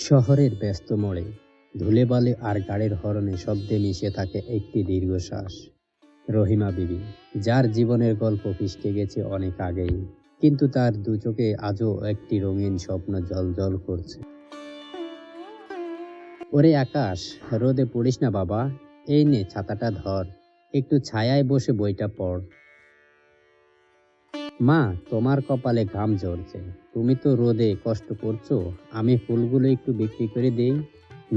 শহরের ব্যস্ত মোড়ে ধুলোবালি আর গাড়ির হর্নে শব্দে মিশে থাকে একটি দীর্ঘশ্বাস। রহিমা বিবি, যার জীবনের গল্প পিছকে গেছে অনেক আগেই, কিন্তু তার দু চোখে আজও একটি রঙিন স্বপ্ন জ্বলজ্বল করছে। ওরে আকাশ, রোদে পড়িস না বাবা, এই নে ছাতাটা ধর, একটু ছায়ায় বসে বইটা পড়। মা, তোমার কপালে ঘাম ঝরছে, তুমি তো রোদে কষ্ট করছো, আমি ফুলগুলো একটু বিক্রি করে দেই।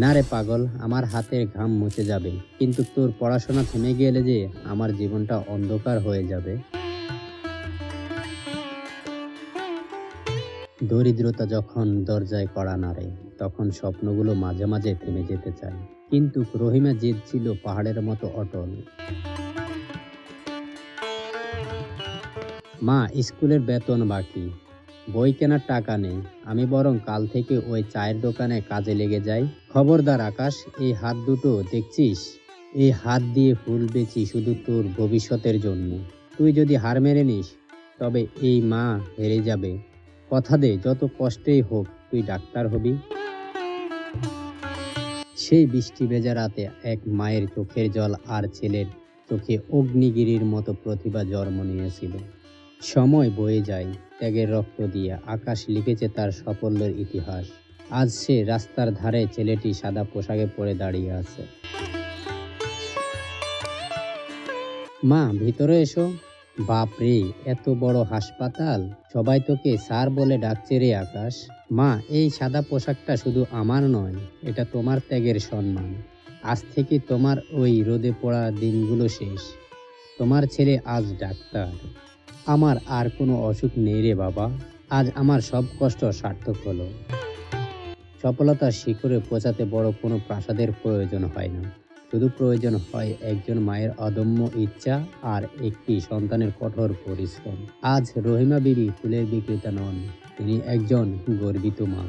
না রে পাগল, আমার হাতের ঘাম মুছে যাবে, কিন্তু তোর পড়াশোনা থেমে গেলে যে আমার জীবনটা অন্ধকার হয়ে যাবে। দরিদ্রতা যখন দরজায় কড়া নাড়ে, তখন স্বপ্নগুলো মাঝে মাঝে থেমে যেতে চায়, কিন্তু রহিমা জেদ ছিল পাহাড়ের মতো অটল। মা, স্কুলের বেতন বাকি, বই কেনার টাকা নেই, আমি বরং কাল থেকে ওই চায়ের দোকানে কাজে লেগে যাই। খবরদার আকাশ, এই হাত দুটো দেখছিস, এই হাত দিয়ে ফুল বেচি শুধু তোর ভবিষ্যতের জন্য। তুই যদি হার মেনে নিস, তবে এই মা হেরে যাবে। কথা দে, যত কষ্টেই হোক তুই ডাক্তার হবি। সেই বৃষ্টি ভেজা রাতে এক মায়ের চোখের জল আর ছেলের চোখে অগ্নিগিরির মতো প্রতিভা জন্ম নিয়েছিল। সময় বয়ে যায়, ত্যাগের রক্ত দিয়ে আকাশ লিখেছে তার সাফল্যের ইতিহাস। আজ সে রাস্তার ধারে ছেলেটি সাদা পোশাকে পরে দাঁড়িয়ে আছে। মা, ভিতরে এসো। বাপ রে, এত বড় হাসপাতাল, সবাই তোকে স্যার বলে ডাকছে রে আকাশ। মা, এই সাদা পোশাকটা শুধু আমার নয়, এটা তোমার ত্যাগের সম্মান। আজ থেকে তোমার ওই রোদে পড়া দিনগুলো শেষ। তোমার ছেলে আজ ডাক্তার। আমার আর কোনো অসুখ নেই রে বাবা, আজ আমার সব কষ্ট সার্থক হলো। সফলতার শিখরে পৌঁছাতে বড় কোনো প্রাসাদের প্রয়োজন হয় না, শুধু প্রয়োজন হয় একজন মায়ের অদম্য ইচ্ছা আর একটি সন্তানের কঠোর পরিশ্রম। আজ রহিমা বিবি ফুলের বিক্রেতা নন, তিনি একজন গর্বিত মা।